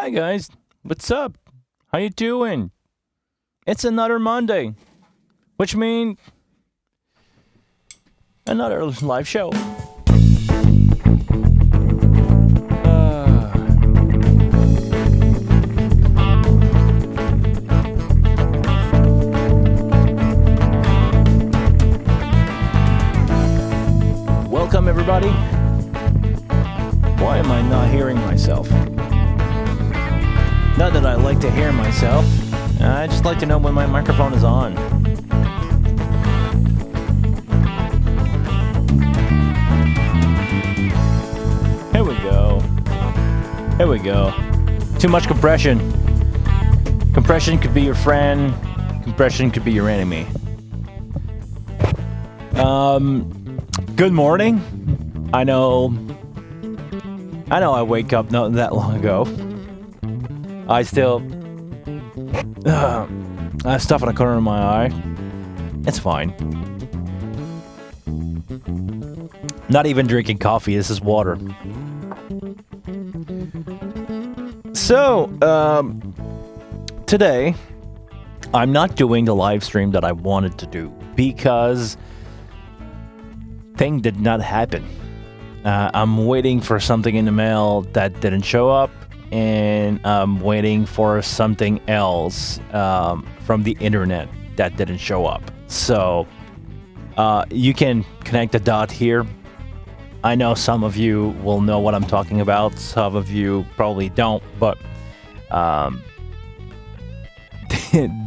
Hi guys, what's up? How you doing? It's another Monday, which means another live show. Welcome everybody. Why am I not hearing myself? Not that I like to hear myself. I just like to know when my microphone is on. Here we go. Here we go. Too much compression. Compression could be your friend. Compression could be your enemy. Good morning. I know I wake up not that long ago. I still I have stuff in the corner of my eye. It's fine. Not even drinking coffee. This is water. So, today I'm not doing the live stream that I wanted to do because thing did not happen. I'm waiting for something in the mail that didn't show up, and I'm waiting for something else from the internet that didn't show up. So you can connect the dot here. I know some of you will know what I'm talking about. Some of you probably don't, but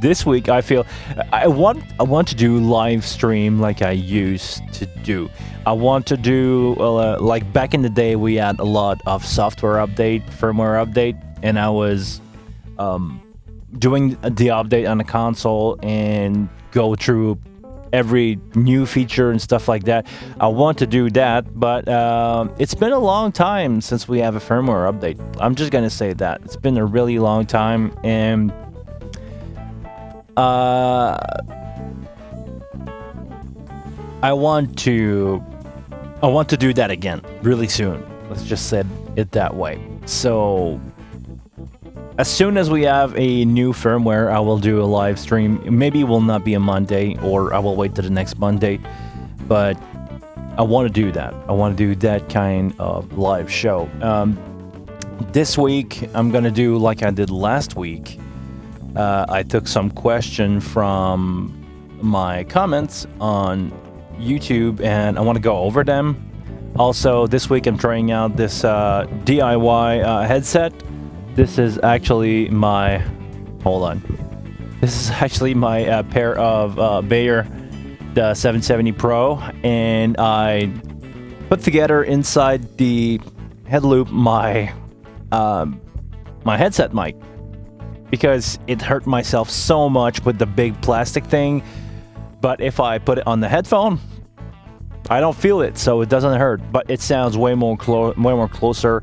this week I feel I want to do live stream like I used to do. I want to do like back in the day we had a lot of firmware update, and I was doing the update on the console and go through every new feature and stuff like that. I want to do that, but it's been a long time since we have a firmware update. I'm just gonna say that it's been a really long time, and I want to do that again really soon. Let's just say it that way. So as soon as we have a new firmware, I will do a live stream. Maybe it will not be a Monday, or I will wait till the next Monday, but I want to do that. I want to do that kind of live show. This week I'm gonna do like I did last week. I took some question from my comments on YouTube, and I want to go over them. Also, this week I'm trying out this DIY headset. This is actually my... Hold on. This is actually my pair of Bayer, the 770 Pro, and I put together inside the head loop my headset mic, because it hurt myself so much with the big plastic thing. But if I put it on the headphone, I don't feel it, so it doesn't hurt, but it sounds way more closer.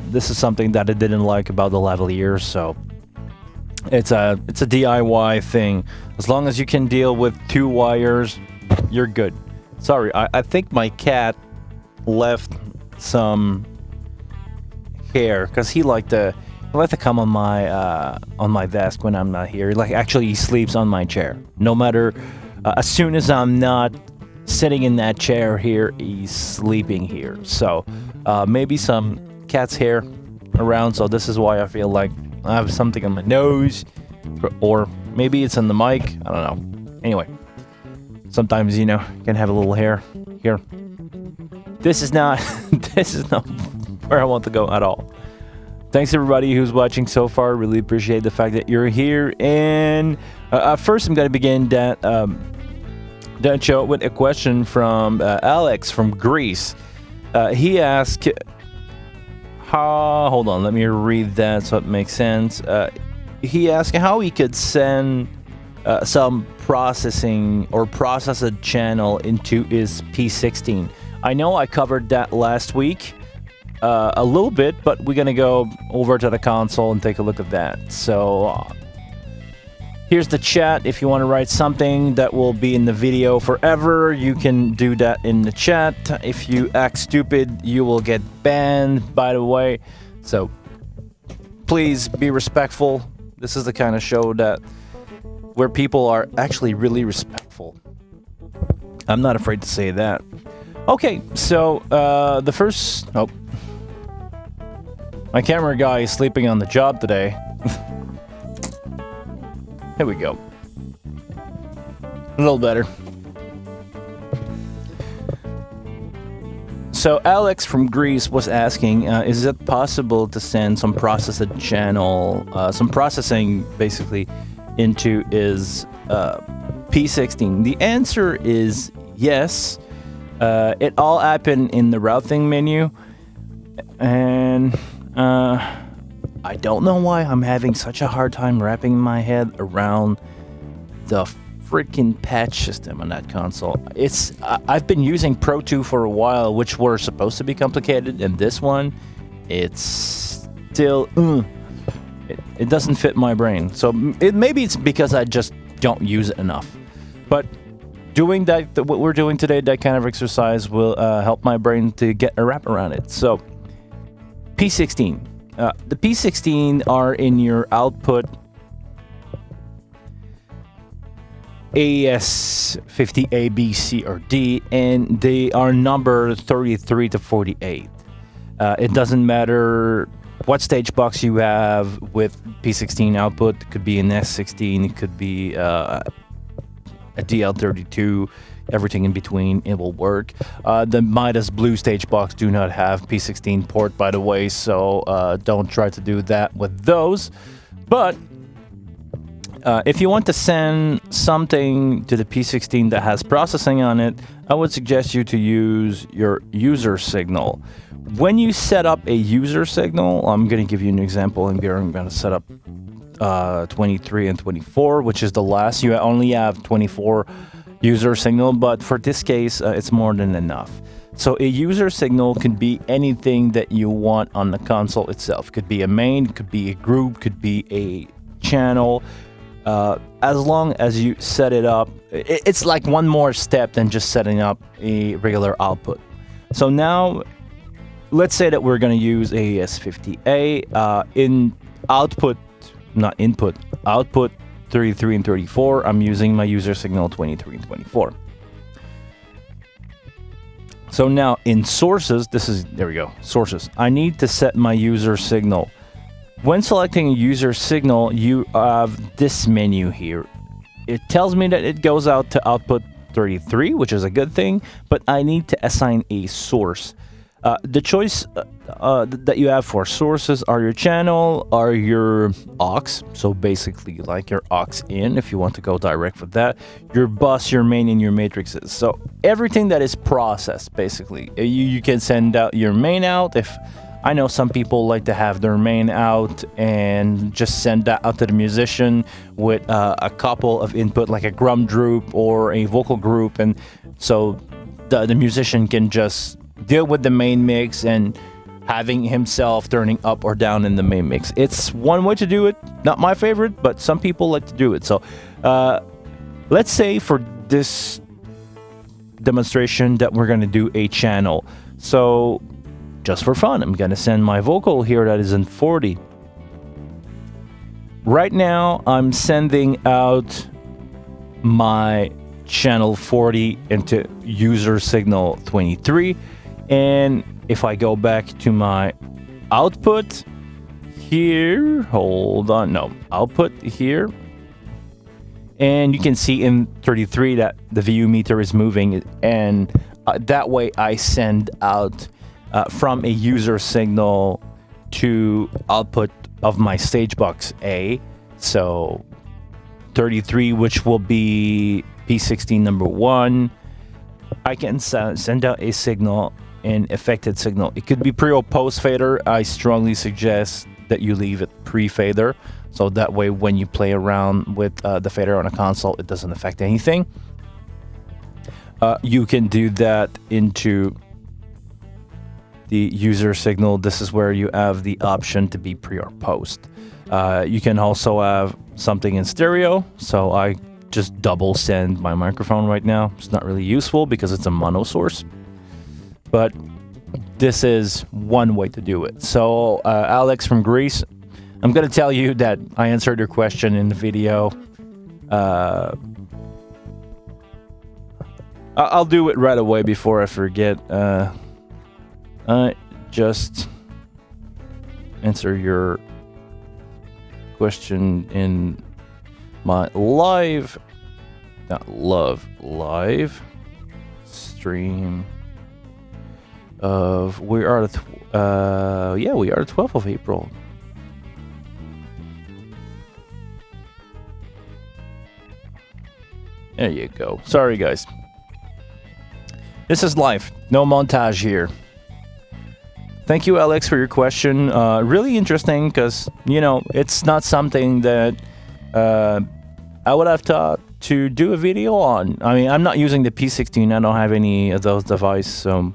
This is something that I didn't like about the lavaliers, so it's a DIY thing. As long as you can deal with 2 wires, you're good. Sorry, I think my cat left some hair, because he liked to come on my desk when I'm not here. Like, actually, he sleeps on my chair. No matter, as soon as I'm not sitting in that chair here, he's sleeping here. So maybe some cat's hair around. So this is why I feel like I have something on my nose, or maybe it's on the mic. I don't know. Anyway, sometimes you can have a little hair here. This is not where I want to go at all. Thanks everybody who's watching so far. Really appreciate the fact that you're here. And first I'm going to begin that show with a question from Alex from Greece. He asked, hold on, let me read that so it makes sense. He asked how he could send some processing or process a channel into his P16. I know I covered that last week. A little bit, but we're gonna go over to the console and take a look at that. So here's the chat. If you want to write something that will be in the video forever, you can do that in the chat. If you act stupid, you will get banned, by the way. So please be respectful. This is the kind of show where people are actually really respectful. I'm not afraid to say that. Okay, so the first... Oh. My camera guy is sleeping on the job today. Here we go. A little better. So Alex from Greece was asking, is it possible to send some processed channel, some processing basically, into his P16? The answer is yes. It all happened in the routing menu, and I don't know why I'm having such a hard time wrapping my head around the freaking patch system on that console. I've been using Pro 2 for a while, which were supposed to be complicated, and this one, it's still it doesn't fit my brain. So maybe it's because I just don't use it enough. But doing what we're doing today, that kind of exercise will help my brain to get a wrap around it. So P16. The P16 are in your output AES50 A, B, C, or D, and they are numbered 33 to 48. It doesn't matter what stage box you have with P16 output. It could be an S16, it could be a DL32, everything in between, it will work. The Midas Blue stage box do not have P16 port, by the way, so don't try to do that with those. But if you want to send something to the P16 that has processing on it, I would suggest you to use your user signal. When you set up a user signal, I'm going to give you an example, and I'm going to set up 23 and 24, which is the last. You only have 24 user signal, but for this case, it's more than enough. So a user signal could be anything that you want on the console itself. Could be a main, could be a group, could be a channel. As long as you set it up, it's like one more step than just setting up a regular output. So now, let's say that we're going to use AES50A in output, not input, output 33 and 34. I'm using my user signal 23 and 24. So now in sources, there we go, sources. I need to set my user signal. When selecting a user signal, you have this menu here. It tells me that it goes out to output 33, which is a good thing, but I need to assign a source. The choice that you have for sources are your channel, are your aux, so basically like your aux in, if you want to go direct with that, your bus, your main, and your matrices. So everything that is processed, basically. You can send out your main out. If I know some people like to have their main out and just send that out to the musician with a couple of input, like a drum group or a vocal group, and so the musician can just deal with the main mix and having himself turning up or down in the main mix. It's one way to do it. Not my favorite, but some people like to do it. So let's say for this demonstration that we're going to do a channel. So just for fun, I'm going to send my vocal here that is in 40. Right now, I'm sending out my channel 40 into user signal 23. And if I go back to my output here, output here, and you can see in 33 that the VU meter is moving, and that way I send out from a user signal to output of my stage box A. So 33, which will be P16 number 1, I can send out a signal, an affected signal. It could be pre or post fader. I strongly suggest that you leave it pre-fader, so that way when you play around with the fader on a console, it doesn't affect anything. You can do that into the user signal. This is where you have the option to be pre or post. You can also have something in stereo, so I just double send my microphone right now. It's not really useful because it's a mono source, but this is one way to do it. So Alex from Greece, I'm gonna tell you that I answered your question in the video. I'll do it right away before I forget. I just answer your question in my live stream of we are the 12th of April. There you go. Sorry guys. This is live. No montage here. Thank you, Alex, for your question. Really interesting because, you know, it's not something that I would have thought to do a video on. I mean, I'm not using the P16. I don't have any of those devices. So,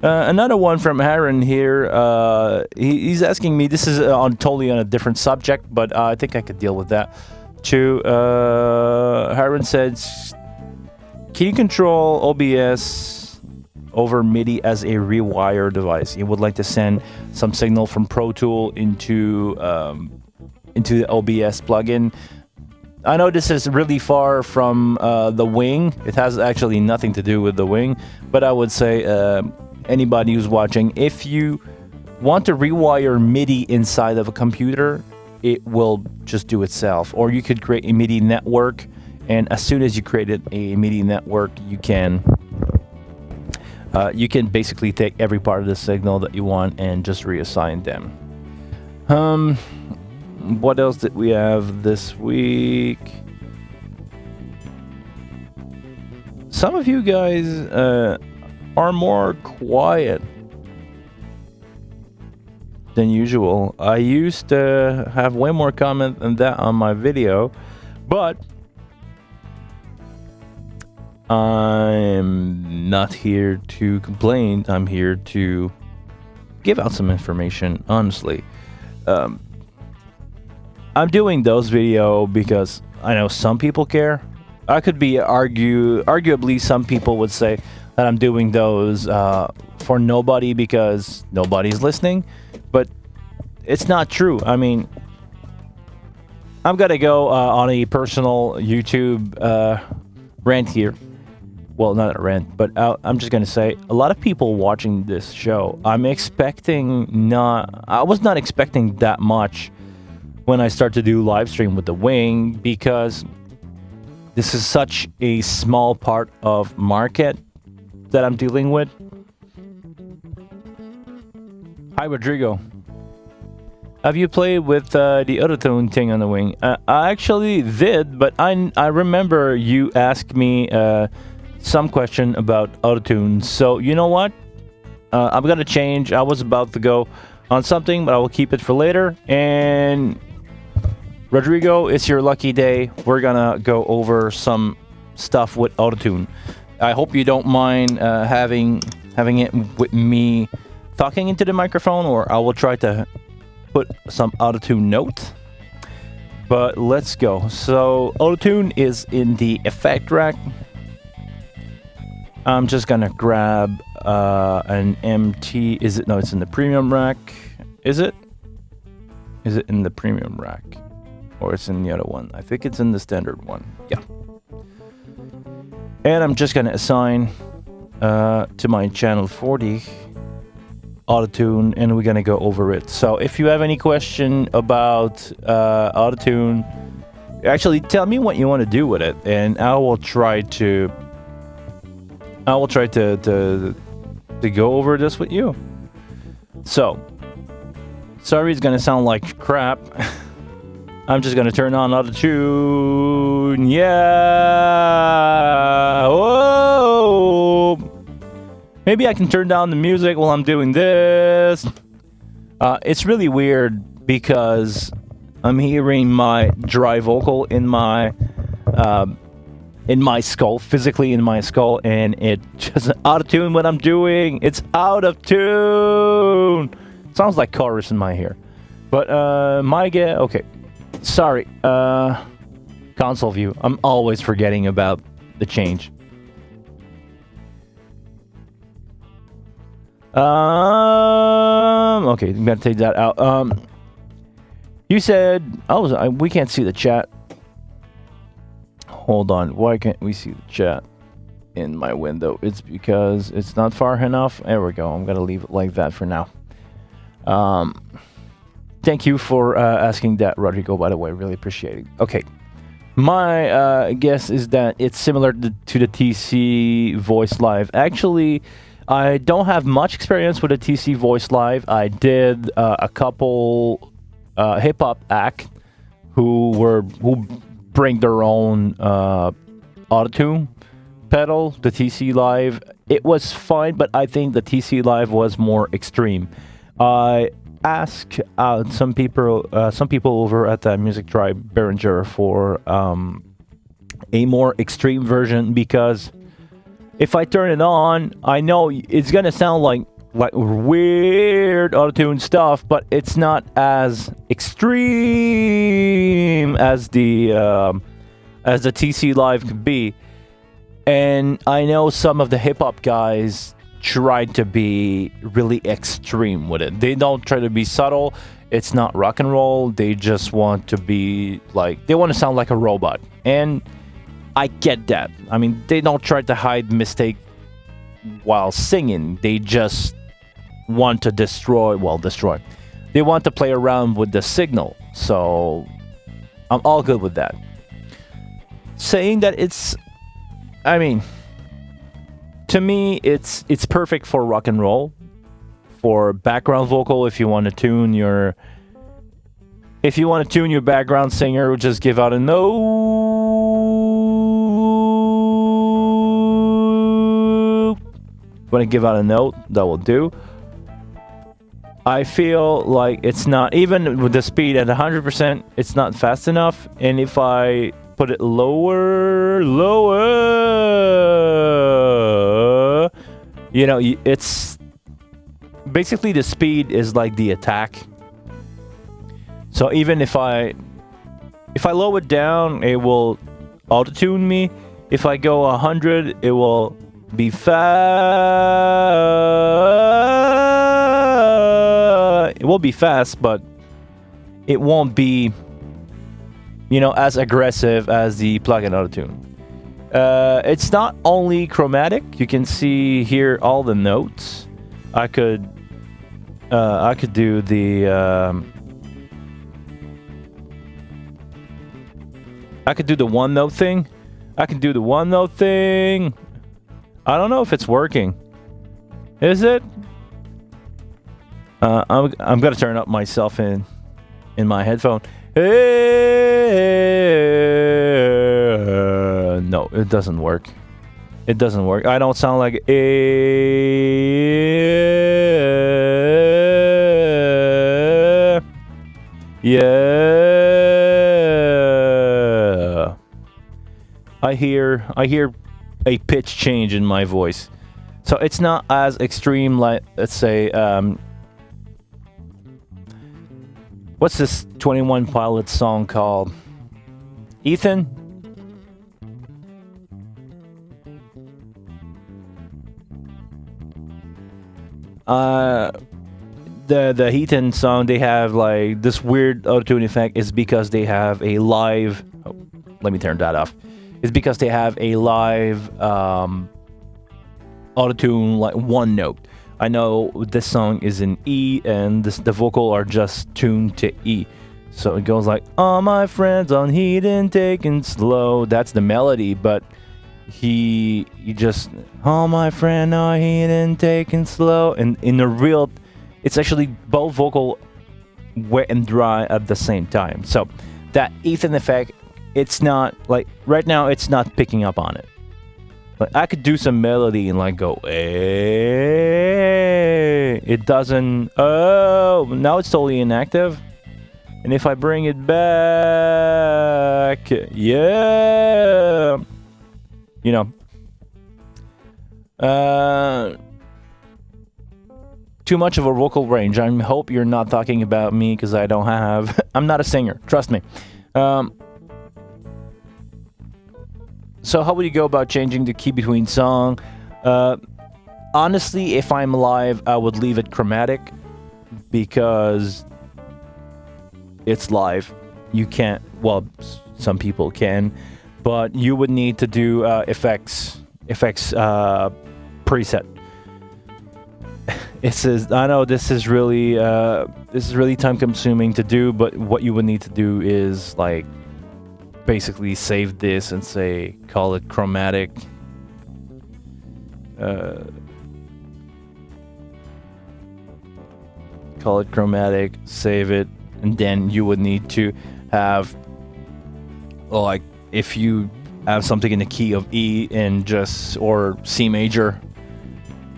another one from Aaron here. He's asking me. This is totally on a different subject, but I think I could deal with that too. Aaron says, "Can you control OBS over MIDI as a rewire device? He would like to send some signal from Pro Tool into the OBS plugin." I know this is really far from the wing. It has actually nothing to do with the wing, but I would say anybody who's watching, if you want to rewire MIDI inside of a computer, it will just do itself. Or you could create a MIDI network, and as soon as you created a MIDI network, you can basically take every part of the signal that you want and just reassign them. What else did we have this week? Some of you guys are more quiet than usual. I used to have way more comment than that on my video, but I'm not here to complain. I'm here to give out some information, honestly. I'm doing those video because I know some people care. I could be arguably some people would say that I'm doing those for nobody because nobody's listening, but it's not true. I mean, I'm gonna go on a personal YouTube rant here. Well, not a rant, but I'm just gonna say a lot of people watching this show. I was not expecting that much when I start to do live stream with the wing, because this is such a small part of market that I'm dealing with. Hi, Rodrigo. Have you played with the autotune thing on the wing? I actually did, but I remember you asked me some question about autotune. So you know what? I'm gonna change. I was about to go on something, but I will keep it for later. And Rodrigo, it's your lucky day. We're gonna go over some stuff with autotune. I hope you don't mind having it with me talking into the microphone, or I will try to put some autotune note. But let's go. So autotune is in the effect rack. I'm just gonna grab an MT. Is it? No, it's in the premium rack. Is it? Is it in the premium rack? Or it's in the other one? I think it's in the standard one. Yeah. And I'm just gonna assign to my channel 40 autotune, and we're gonna go over it. So if you have any question about autotune, actually tell me what you want to do with it, and I will try to go over this with you. So sorry, it's gonna sound like crap. I'm just gonna turn on autotune. Yeah. Whoa. Maybe I can turn down the music while I'm doing this. It's really weird because I'm hearing my dry vocal in my skull, physically in my skull, and it just out of tune what I'm doing. It's out of tune. Sounds like chorus in my ear. But okay. Sorry. Console view. I'm always forgetting about the change. Okay, I'm gonna take that out. You said, we can't see the chat. Hold on, why can't we see the chat in my window? It's because it's not far enough. There we go. I'm gonna leave it like that for now. Thank you for asking that, Rodrigo, by the way. Really appreciate it. Okay. My guess is that it's similar to the TC Voice Live. Actually, I don't have much experience with the TC Voice Live. I did a couple hip-hop act who bring their own autotune pedal, the TC Live. It was fine, but I think the TC Live was more extreme. I asked some people over at the Music Tribe Behringer for a more extreme version, because if I turn it on, I know it's gonna sound like weird autotune stuff, but it's not as extreme as the TC Live could be. And I know some of the hip hop guys try to be really extreme with it. They don't try to be subtle. It's not rock and roll. They just want to be like, they want to sound like a robot. And I get that. I mean, they don't try to hide mistake while singing. They just want to destroy. They want to play around with the signal. So I'm all good with that. Saying that to me, it's perfect for rock and roll, for background vocal. If you want to tune your background singer, just give out a note. Want to give out a note, that will do. I feel like it's not, even with the speed at 100%, it's not fast enough. And if I put it lower, it's basically the speed is like the attack. So even if I lower it down, it will auto-tune me. If I go 100, it will be fast. It will be fast, but it won't be, as aggressive as the plug-in auto-tune. It's not only chromatic. You can see here all the notes. I could do the one note thing. I don't know if it's working. Is it? I'm gonna turn up myself in my headphone. No, it doesn't work. I don't sound like yeah. I hear a pitch change in my voice. So it's not as extreme, like, let's say, what's this 21 Pilots song called? Ethan? The Ethan song, they have like this weird auto-tune effect is because they have a live... Oh, let me turn that off. It's because they have a live auto-tune, like one note. I know this song is in E, and the vocal are just tuned to E. So it goes like, all my friends on heating, taking slow. That's the melody, but he just, all my friends on heating, taking slow. And in the real, it's actually both vocal wet and dry at the same time. So that Ethan effect, it's not, like, right now it's not picking up on it. But I could do some melody and like go, hey, it doesn't, oh, now it's totally inactive. And if I bring it back, yeah, too much of a vocal range. I hope you're not talking about me, because I don't have, I'm not a singer, trust me. So how would you go about changing the key between song? Honestly, if I'm live, I would leave it chromatic. because it's live. You can't, well, some people can, but you would need to do effects preset. It says, I know this is really time consuming to do, but what you would need to do is like basically save this and say, call it chromatic. Call it chromatic, save it, and then you would need to have, like, if you have something in the key of E and just, or C major,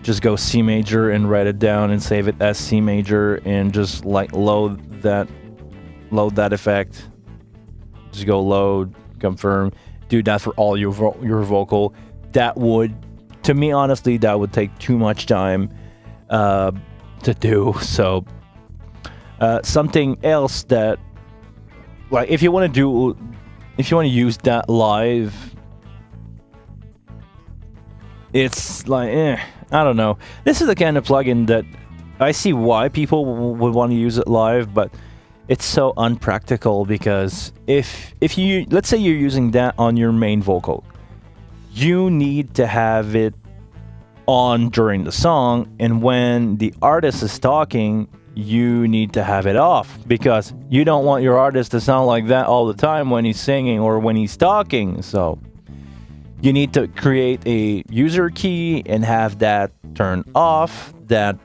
just go C major and write it down and save it as C major and just like load that effect. Just go load, confirm, do that for all your vocal. That would, to me honestly, that would take too much time to do. So something else that, like, if you want to use that live, it's like, I don't know. This is the kind of plugin that I see why people would want to use it live, but it's so unpractical because if you, let's say you're using that on your main vocal, you need to have it on during the song, and when the artist is talking, you need to have it off because you don't want your artist to sound like that all the time when he's singing or when he's talking. So you need to create a user key and have that turn off. That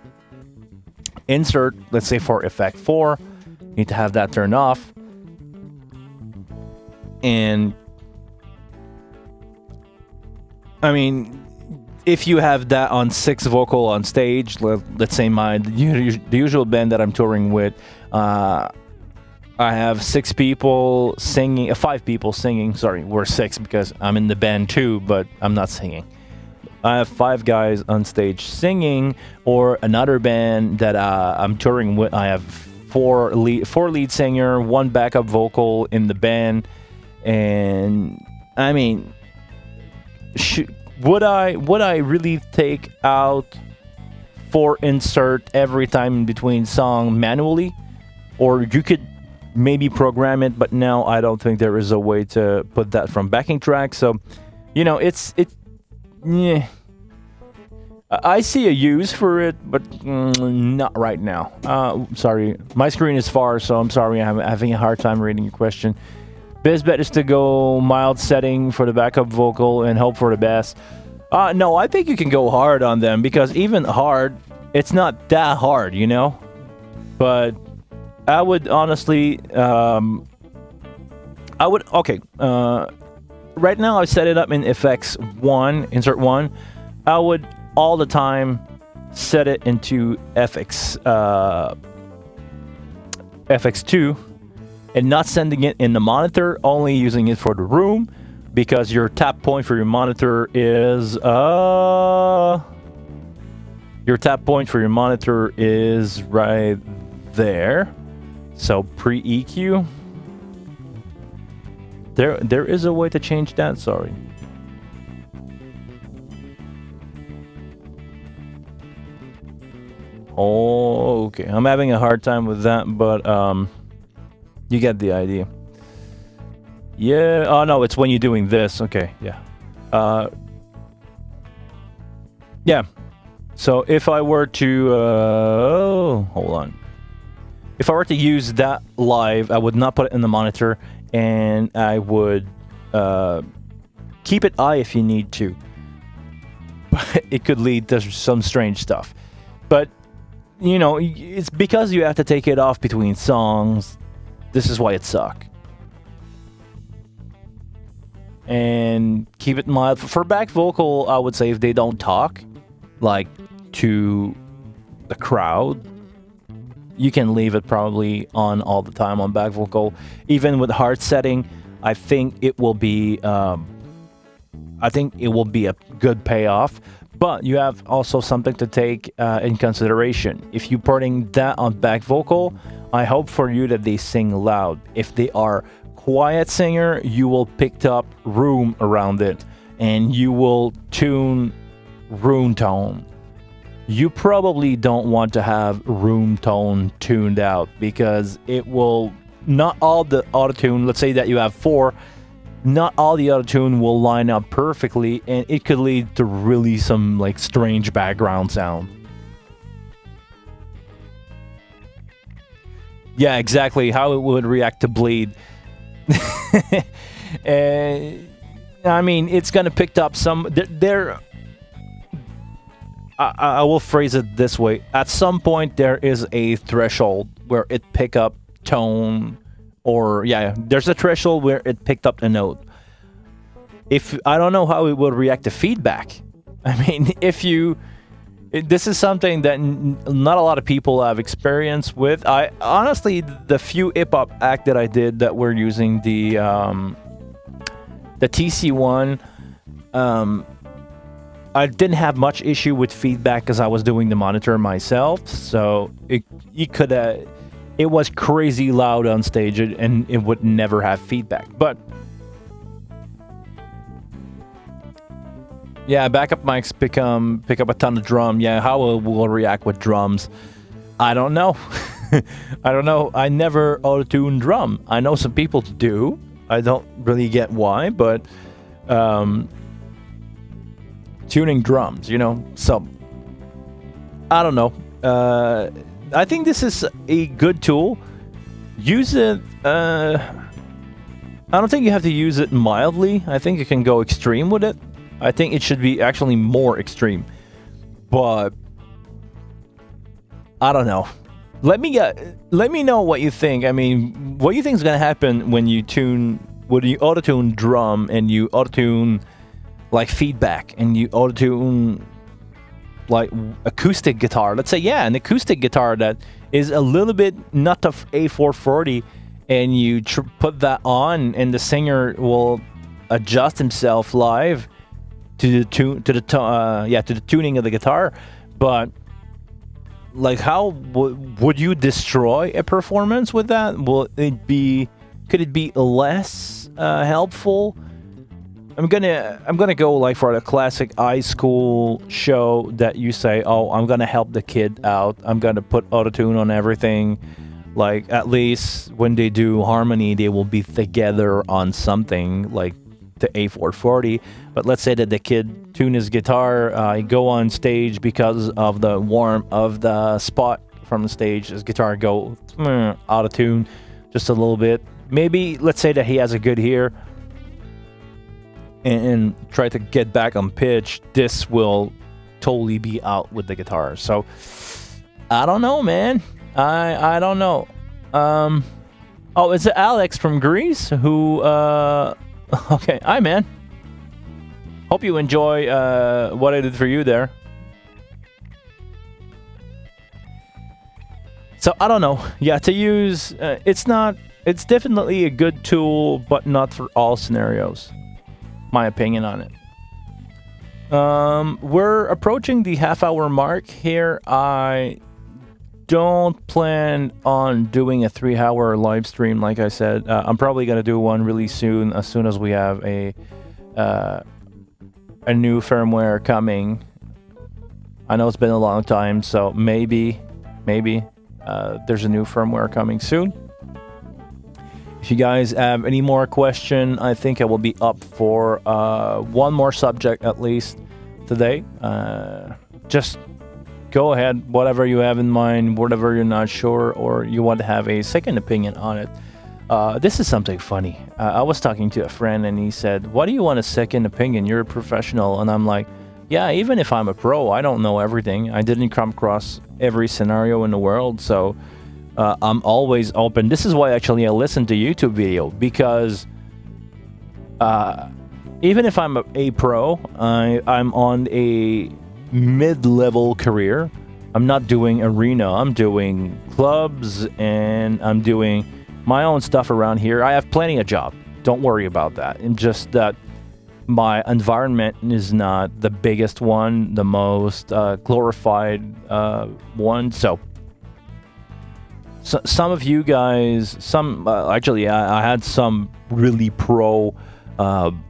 insert, let's say for effect 4, you need to have that turned off. And I mean, if you have that on 6 vocal on stage, let's say the usual band that I'm touring with, I have 6 people singing, 5 people singing. Sorry, we're 6 because I'm in the band too, but I'm not singing. I have 5 guys on stage singing, or another band that I'm touring with, I have 4 lead singer, 1 backup vocal in the band, and I mean, would I really take out 4 insert every time in between song manually? Or you could maybe program it, but now I don't think there is a way to put that from backing track. So, you know, yeah. I see a use for it, but not right now. Sorry, my screen is far, so I'm sorry I'm having a hard time reading your question. Best bet is to go mild setting for the backup vocal and hope for the best. No, I think you can go hard on them, because even hard, it's not that hard, you know? But I would honestly, right now I set it up in effects 1, insert 1. I would all the time set it into FX2 and not sending it in the monitor, only using it for the room, because your tap point for your monitor is right there. So pre-EQ, there is a way to change that. Sorry. Oh, okay. I'm having a hard time with that, but you get the idea. Yeah. Oh no, it's when you're doing this. Okay. Yeah. Yeah. So if I were to hold on. If I were to use that live, I would not put it in the monitor, and I would keep it high if you need to. But it could lead to some strange stuff. But, you know, it's because you have to take it off between songs. This is why it sucks. And keep it mild. For back vocal, I would say if they don't talk, like, to the crowd, you can leave it probably on all the time on back vocal. Even with hard setting, I think it will be a good payoff. But you have also something to take in consideration. If you're putting that on back vocal, I hope for you that they sing loud. If they are quiet singer, you will pick up room around it, and you will tune room tone. you probably don't want to have room tone tuned out, because it will not all the auto-tune, let's say that you have 4, not all the auto-tune will line up perfectly, and it could lead to really some like strange background sound. Yeah, exactly how it would react to bleed. I mean, it's gonna pick up some there. I will phrase it this way. At some point, there is a threshold where it pick up tone, or there's a threshold where it picked up the note. If I don't know how it will react to feedback. I mean, this is something that not a lot of people have experience with. I honestly, the few hip hop act that I did that were using the TC1. I didn't have much issue with feedback because I was doing the monitor myself, so it was crazy loud on stage, and it would never have feedback. But yeah, backup mics pick up a ton of drum. Yeah, how it will react with drums, I don't know. I don't know. I never auto-tune drum. I know some people do. I don't really get why, but tuning drums, so I don't know. I think this is a good tool. Use it. I don't think you have to use it mildly. I think you can go extreme with it. I think it should be actually more extreme, but I don't know. Let me know what you think. I mean, what do you think is gonna happen when you auto-tune drum and you auto-tune like feedback and you auto-tune like acoustic guitar? Let's say an acoustic guitar that is a little bit not of A440, and you put that on, and the singer will adjust himself live to the tuning of the guitar. But like, how would you destroy a performance with that? Could it be less helpful? I'm gonna go like for a classic high school show that you say, oh, I'm gonna help the kid out. I'm gonna put auto-tune on everything. Like, at least when they do harmony, they will be together on something like the A440. But let's say that the kid tune his guitar, go on stage because of the warmth of the spot from the stage. His guitar go auto-tune just a little bit. Maybe let's say that he has a good ear and try to get back on pitch. This will totally be out with the guitar. So I don't know, man. I don't know. Oh, it's Alex from Greece who okay, hi man. Hope you enjoy what I did for you there. So I don't know. Yeah, to use it's definitely a good tool, but not for all scenarios. My opinion on it. We're approaching the half-hour mark here. I don't plan on doing a 3-hour live stream, like I said. I'm probably gonna do one really soon, as soon as we have a new firmware coming. I know it's been a long time, so maybe there's a new firmware coming soon. If you guys have any more question, I think I will be up for one more subject at least today. Just go ahead, whatever you have in mind, whatever you're not sure, or you want to have a second opinion on it. This is something funny. I was talking to a friend and he said, "Why do you want a second opinion? You're a professional." And I'm like, yeah, even if I'm a pro, I don't know everything. I didn't come across every scenario in the world, so I'm always open. This is why actually I listen to YouTube video, because even if I'm a pro, I'm on a mid-level career. I'm not doing arena. I'm doing clubs, and I'm doing my own stuff around here. I have plenty of job. Don't worry about that. And just that my environment is not the biggest one, the most glorified one. So some of you guys, actually, I had some really pro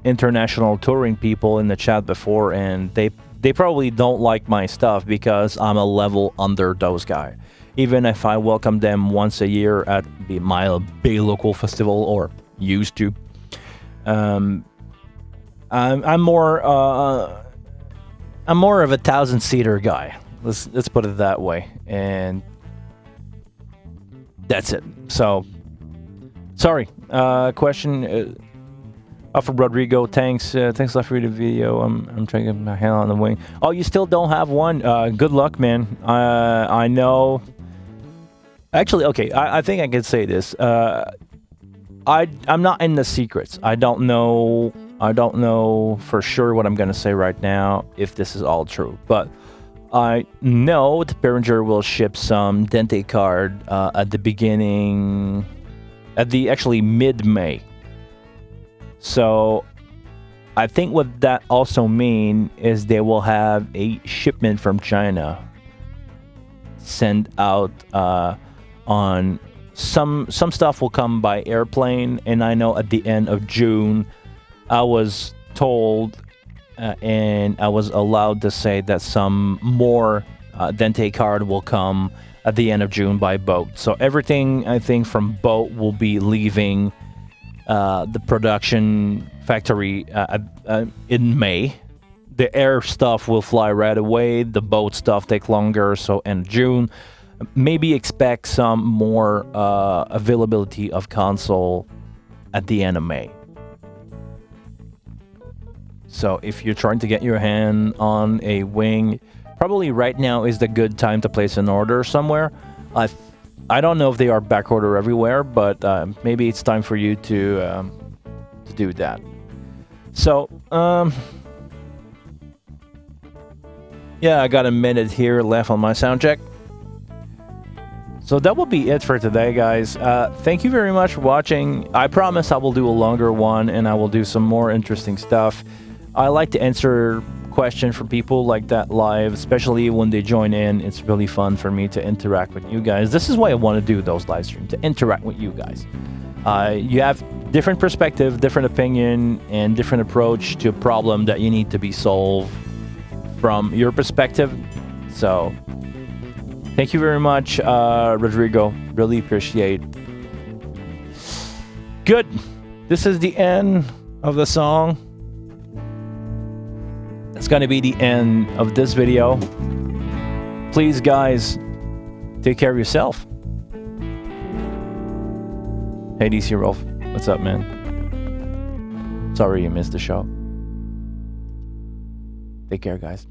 international touring people in the chat before, and they probably don't like my stuff because I'm a level under those guys. Even if I welcome them once a year at my big local festival, or used to, I'm more I'm more of a 1,000-seater guy. Let's put it that way, and that's it. So, sorry. Question. For Rodrigo, thanks a lot for the video. I'm trying to get my hand on the wing. Oh, you still don't have one? Good luck, man. I know. Actually, okay. I think I can say this. I'm not in the secrets. I don't know for sure what I'm gonna say right now if this is all true. But I know the Behringer will ship some Dente card at the beginning, actually mid-May. So I think what that also mean is they will have a shipment from China sent out on some stuff will come by airplane, and I know at the end of June I was told and I was allowed to say that some more Dente card will come at the end of June by boat. So everything I think from boat will be leaving the production factory in May. The air stuff will fly right away. The boat stuff take longer. So in June, maybe expect some more availability of console at the end of May. So if you're trying to get your hand on a wing, probably right now is the good time to place an order somewhere. I don't know if they are back order everywhere, but maybe it's time for you to do that. So, yeah, I got a minute here left on my sound check. So that will be it for today, guys. Thank you very much for watching. I promise I will do a longer one, and I will do some more interesting stuff. I like to answer questions from people like that live, especially when they join in. It's really fun for me to interact with you guys. This is why I want to do those live streams, to interact with you guys. You have different perspective, different opinion, and different approach to a problem that you need to be solved from your perspective. So thank you very much, Rodrigo. Really appreciate. Good. This is the end of the song. It's going to be the end of this video. Please, guys, take care of yourself. Hey, DC Rolf. What's up, man? Sorry you missed the show. Take care, guys.